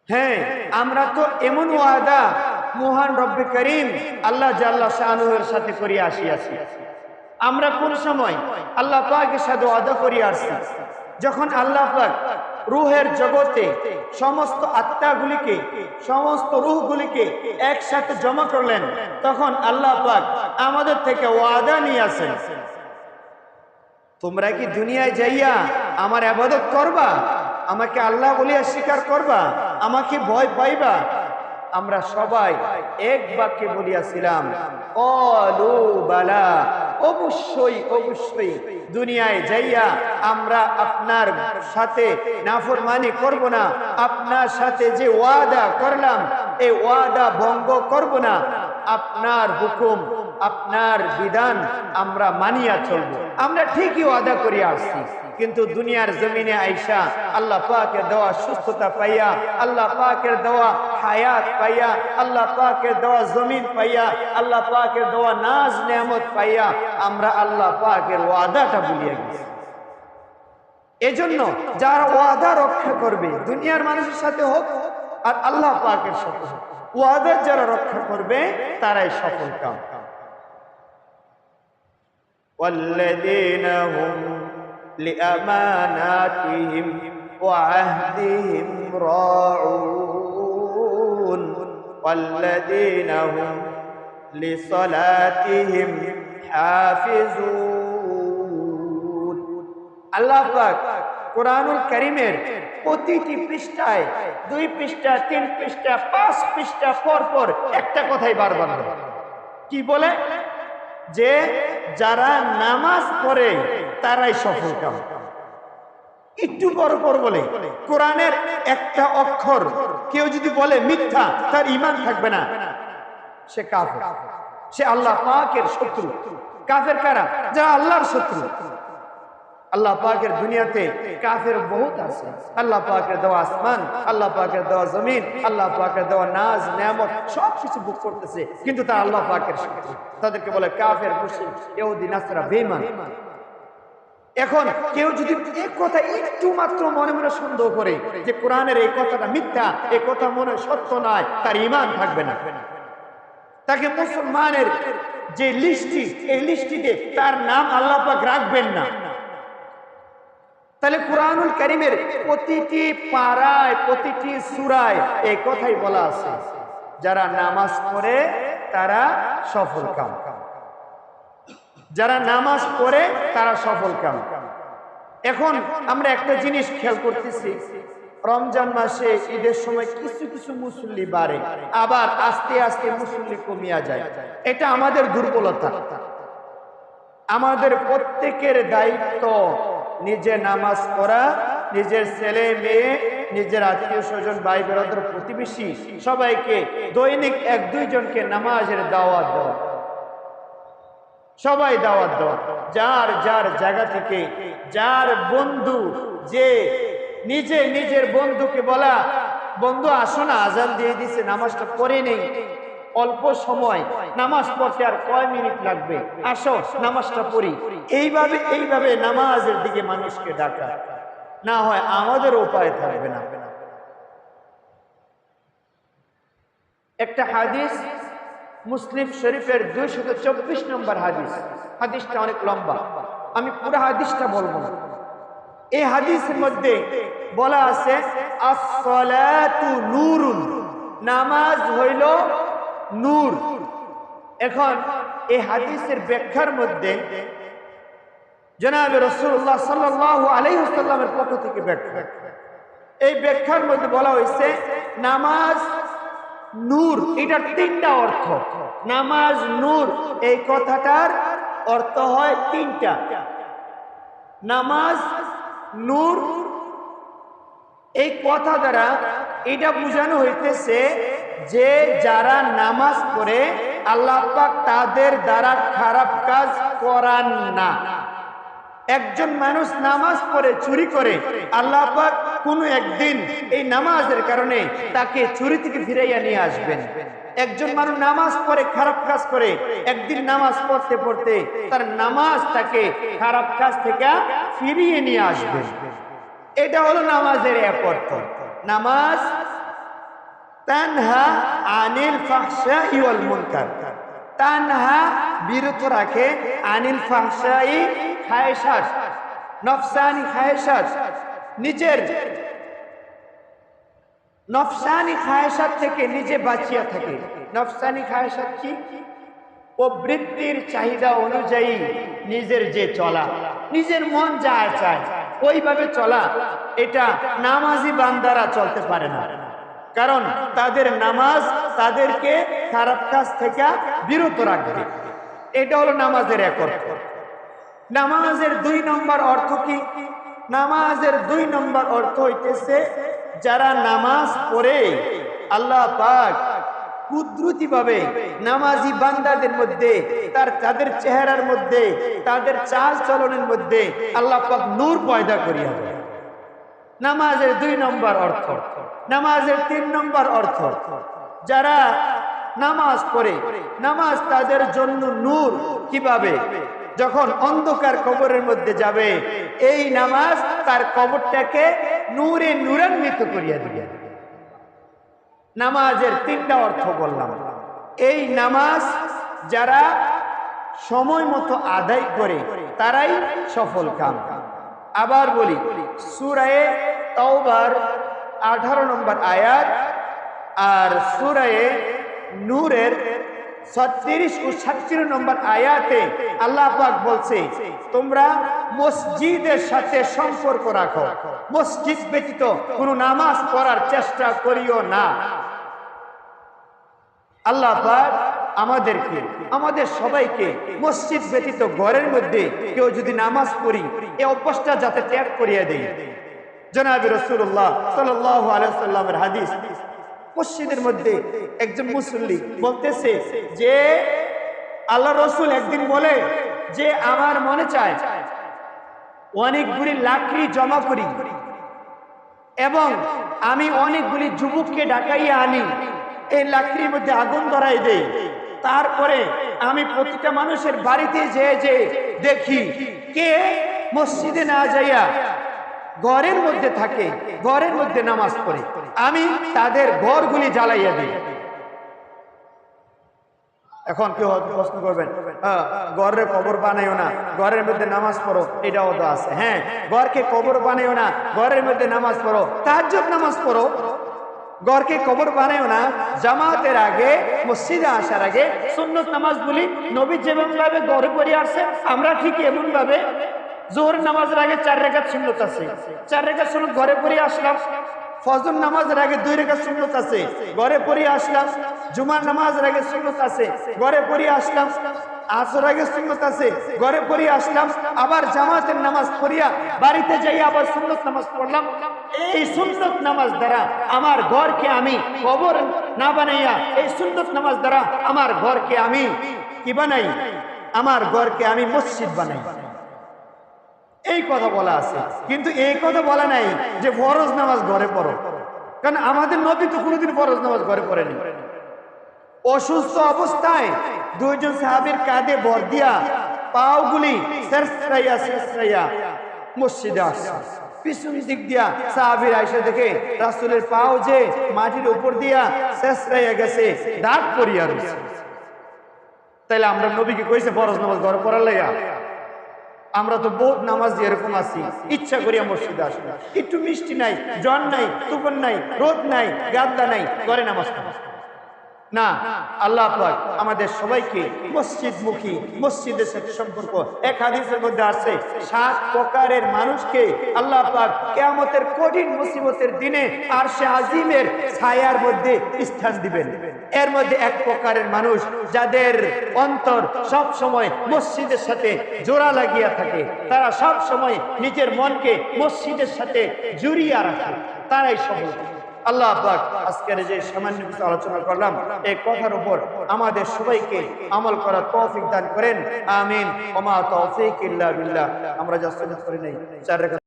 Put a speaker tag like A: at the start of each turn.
A: হ্যাঁ, আমরা তো এমন ওয়াদা মহান রব্বে করিম আল্লাহ জাল্লা শানুর সাথে করিয়া আসিয়াছি। আমরা কোন সময় আল্লাহ পাকের সাথে ওয়াদা করিয়া আসছি, যখন আল্লাহ পাক রূহের জগতে সমস্ত আত্মাগুলিকে, সমস্ত রূহগুলিকে একসাথে জমা করলেন, তখন আল্লাহ পাক আমাদের থেকে ওয়াদা নিয়ে আসেন, তোমরা কি দুনিয়ায় যাইয়া আমার ইবাদত করবা, আমাকে আল্লাহ বলিয়া স্বীকার করবা, আমাকে ভয় পাইবা? আমরা সবাই এক বাক্যে বলিয়াছিলাম, ক্বালু বালা, অবশ্যই অবশ্যই দুনিয়ায় যাইয়া আমরা আপনার সাথে নাফরমানি করব না, আপনার সাথে যে ওয়াদা করলাম এই ওয়াদা ভঙ্গ করব না, আপনার হুকুম আপনার বিধান আমরা মানিয়া চলবো। আমরা ঠিকই ওয়াদা করিয়া আসছি, কিন্তু দুনিয়ার জমিনে আইসা আল্লাহ পাকের দেওয়া সুস্থতা পাইয়া, আল্লাহ পাকের দেওয়া হায়াত পাইয়া, আল্লাহ পাকের দেওয়া জমিন পাইয়া, আল্লাহ পাকের দেওয়া নাজ নেয়ামত পাইয়া আমরা আল্লাহ পাকের ওয়াদাটা ভুলিয়ে গেছি। এজন্য যারা ওয়াদা রক্ষা করবে, দুনিয়ার মানুষের সাথে হোক আর আল্লাহ পাকের সাথে হোক, ওয়াদা যারা রক্ষা করবে তারাই সফল কাম। والذين هم لأماناتهم وعهدهم راعون والذين هم لصلاتهم حافظون। আল্লাহ পাক কোরআনুল কারীমের প্রতিটি পৃষ্ঠায় 2 পৃষ্ঠা 3 পৃষ্ঠা 5 পৃষ্ঠা পর পর একটা কথাই বারবার বলে, কি বলে? যে যারা নামাজ পড়ে তারাই সফল কাম। একটু পর পর বলে কোরআনের একটা অক্ষর কেউ যদি বলে মিথ্যা, তার ঈমান থাকবে না, সে কাফের, সে আল্লাহ পাকের শত্রু। কাফের কারা? যারা আল্লাহর শত্রু। আল্লাহ পাকের দুনিয়াতে কাফের বহুত আছে। আল্লাহ পাকের দেওয়া আসমান, আল্লাহ পাকের দেওয়া জমিন, আল্লাহ পাকের দেওয়া নাজ নেয়ামত সব কিছু ভোগ করতেছে, কিন্তু তারা আল্লাহ পাকের শত্রু। তাদেরকে বলে কাফের, মুশরিক, ইহুদি, নাসরা, বেঈমান। এখন কেউ যদি এই কথা একটু মাত্র মনে মনে সন্দেহ করে যে কোরআনের এই কথাটা মিথ্যা, এই কথা মনে সত্য নয়, তার ঈমান থাকবে না। তাকে মুসলমানের যে লিস্টি, এই লিস্টিতে তার নাম আল্লাহ পাক রাখবেন না। তাহলে কোরআনুল কারীমের প্রতিটি পারায়, প্রতিটি সূরায় এই কথাই বলা আছে, যারা নামাজ পড়ে তারা সফল কাম। যারা নামাজ পড়ে তারা সফল কাম। এখন আমরা একটা জিনিস খেয়াল করতেছি, রমজান মাসে ঈদের সময় কিছু কিছু মুসল্লি বাড়ে, আবার আস্তে আস্তে মুসল্লি কমিয়া যায়। এটা আমাদের দুর্বলতা। আমাদের প্রত্যেকের দায়িত্ব নিজে নামাজ পড়া, নিজের ছেলে মেয়ে, নিজের আত্মীয় স্বজন, ভাই বেরাদর, প্রতিবেশী সবাইকে দৈনিক 1-2 জনকে নামাজের দাওয়াত দেওয়া। সবাই দাওয়াত দেওয়া, যার যার জায়গা থেকে, যার বন্ধু যে নিজে নিজের বন্ধুকে বলা, বন্ধু আসো না, আজান দিয়ে দিছে, নামাজটা পড়ে নেই, অল্প সময় নামাজ পড়তে আর কয় মিনিট লাগবে, আসো নামাজটা পড়ি। এইভাবে নামাজের দিকে মানুষকে ডাকা, না হয় আমাদের উপায় থাকবে না। একটা হাদিস মুসলিম শরীফের 224 নম্বর হাদিস। হাদিসটা অনেক লম্বা, আমি পুরো হাদিসটা বলবো না। এই হাদিসের মধ্যে বলা আছে as-salatu নূরুন, নামাজ হইল নূর। এখন এই হাদিসের ব্যাখ্যার মধ্যে জনাবে রাসূলুল্লাহ সাল্লাল্লাহু আলাইহি ওয়াসাল্লামের পক্ষ থেকে ব্যাখ্যা, এই ব্যাখ্যার মধ্যে বলা হয়েছে নামাজ নূর, এটা 3টা অর্থ। নামাজ নূর এই কথাটার অর্থ হয় 3টা। নামাজ নূর এই কথা দ্বারা এটা বোঝানো হইতেছে যে যারা নামাজ পড়ে আল্লাহ পাক তাদের দ্বারা খারাপ কাজ করান না। একজন মানুষ নামাজ পড়ে চুরি করে, আল্লাহ পাক কোনো একদিন এই নামাজের কারণে তাকে চুরি থেকে ফিরাইয়া নিয়ে আসবেন। একজন মানুষ নামাজ পড়ে খারাপ কাজ করে, একদিন নামাজ পড়তে পড়তে তার নামাজ তাকে খারাপ কাজ থেকে ফিরিয়ে নিয়ে আসবে। এটা হলো নামাজের এক অর্থ। নামাজ তানহা আনিল ফাহশাই ওয়াল মুনকার। তানহা বিরত রাখে, আনিল ফাহশাই খায়সাত, নফসানি খায়সাত, নিজের নফসানি খায়সাত থেকে নিজে বাঁচিয়া থাকে। নফসানি খায়সাত কি? প্রবৃত্তির চাহিদা অনুযায়ী নিজের যে চলা, নিজের মন যা চায় ওইভাবে চলা, এটা নামাজি বান্দারা চলতে পারে না। কারণ তাদের নামাজ তাদেরকে খারাপ কাজ থেকে বিরত রাখবে। এটা হলো নামাজের এক অর্থ। নামাজের 2 নম্বর অর্থ কি? নামাজের 2 নম্বর অর্থ হইতেছে, যারা নামাজ পড়ে আল্লাহ পাক কুদরতি ভাবে নামাজি বান্দাদের মধ্যে, তাদের চেহারার মধ্যে, তাদের চাল চলনের মধ্যে আল্লাহ পাক নূর পয়দা করিয়া দেয়। নামাজের 2 নম্বর অর্থ। নামাজের 3 নম্বর অর্থ, যারা নামাজ পড়ে, নামাজ তাদের জন্য নূর। কিভাবে? যখন অন্ধকার কবরের মধ্যে যাবে, এই নামাজ তার কবরটাকে নূরে নূরান্বিত করিয়া দিবে। নামাজের 3টা অর্থ বললাম। এই নামাজ যারা সময় মতো আদায় করে তারাই সফল কাম। আবার বলি, সূরা তাওবার 18 নম্বর আয়াত আর সূরা নূরের 36 ও 37 নম্বর আয়াতে আল্লাহ পাক বলছে, তোমরা মসজিদের সাথে সম্পর্ক রাখো, মসজিদ ব্যতীত কোনো নামাজ পড়ার চেষ্টা করিও না। আল্লাহ পাক আমাদেরকে, আমাদের সবাইকে মসজিদ ব্যতীত ঘরের মধ্যে কেউ যদি নামাজ পড়ি, এই অভ্যাসটা যাতে ত্যাগ করিয়ে দেয়। জনাবে রাসূলুল্লাহ সাল্লাল্লাহু আলাইহি ওয়াসাল্লামের হাদিস, মসজিদের মধ্যে একজন মুসল্লি বলতেছে যে আল্লাহ রসুল একদিন বলে যে আমার মনে চায় অনেকগুলি লাকড়ি জমা করি এবং আমি অনেকগুলি যুবককে ডাকাইয়া আনি, এই লাকড়ির মধ্যে আগুন ধরাই দেই, তারপরে আমি প্রতিটা মানুষের বাড়িতে যেয়ে দেখি কে মসজিদে না যাইয়া ঘরের মধ্যে থাকে, ঘরের মধ্যে নামাজ পড়ে, আমি তাদের ঘরগুলি জ্বালাইয়া দিই। এখন কেউ প্রশ্ন করবেন, ঘরের কবর বানাইও না, ঘরের মধ্যে নামাজ পড়ো, এটাও তো আছে। হ্যাঁ, ঘরকে কবর বানাইও না, ঘরের মধ্যে নামাজ পড়ো, তাহাজ্জুদ নামাজ পড়ো। ঘরকে কবর বানাইও না, জামাতের আগে, মসজিদে আসার আগে সুন্নত নামাজ বলি। নবী যেমন ভাবে ঘরে পড়ে আসছে, আমরা ঠিক এমন ভাবে জোহর নামাজের আগে 4 রাকাত সুন্নত আছে, 4 রাকাত সুন্নত ঘরে পড়ে আসলাম। ফজর নামাজের আগে 2 রাকাত সুন্নত আছে, ঘরে পড়ে আসলাম। জুমার নামাজের আগে সুন্নত আছে, ঘরে পড়ে আসলাম। আসর আগে সুন্নত আছে, ঘরে পড়ে আসলাম। আবার জামাতের নামাজ পড়িয়া বাড়িতে যাই আবার সুন্নত নামাজ পড়লাম। এই সুন্নত নামাজ দ্বারা আমার ঘরকে আমি কবর না বানাইয়া, এই সুন্নত নামাজ দ্বারা আমার ঘরকে আমি কি বানাই? আমার ঘরকে আমি মসজিদ বানাই। এই কথা বলা আছে, কিন্তু এই কথা বলা নাই যে ফরজ নামাজ ঘরে পড়ো। কারণ আমাদের নবী তো কোনোদিন ফরজ নামাজ ঘরে পড়েনি। অসুস্থ অবস্থায় 2 জন সাহাবীর কাঁধে ভর দিয়া পাওগুলি সেরসাইয়া মসজিদে আসছে। পিছন দিক দিয়া সাহাবীর আয়েশা দেখে রাসূলের পাও যে মাটির উপর দিয়া সেরসাইয়া গেছে, দাগ পড়িয়া রয়েছে। তাইলে আমরা নবীকে কইছে ফরজ নামাজ ঘরে পড়ার লাগা? আমরা তো বহুত নামাজ এরকম আছি, ইচ্ছা করিয়া মসজিদে আসি, একটু মিষ্টি নাই, জ্বর নাই, তুফান নাই, রোদ নাই, গাদ্দা নাই, ঘরে নামাজ না। আল্লাহ পাক আমাদের সবাইকে মসজিদমুখী, মসজিদের সাথে সম্পর্ক। এক হাদিসের মধ্যে আছে 7 প্রকারের মানুষকে আল্লাহ পাক কিয়ামতের কঠিন মুসিবতের দিনে আরশে আজিমের ছায়ার মধ্যে স্থান দিবেন। এর মধ্যে 1 প্রকারের মানুষ, যাদের অন্তর সব সময় মসজিদের সাথে জোড়া লাগিয়া থাকে, তারা সব সময় নিজের মনকে মসজিদের সাথে জড়িয়ে রাখে, তারাই সফল। আল্লাহ পাক আজকের যে সামান্য কিছু আলোচনা করলাম, এই কথার উপর আমাদের সবাইকে আমল করার তৌফিক দান করেন। আমিন। ওয়া মা তৌফিক ইল্লা বিল্লাহ। আমরা যা সুন্নাত করি নাই 4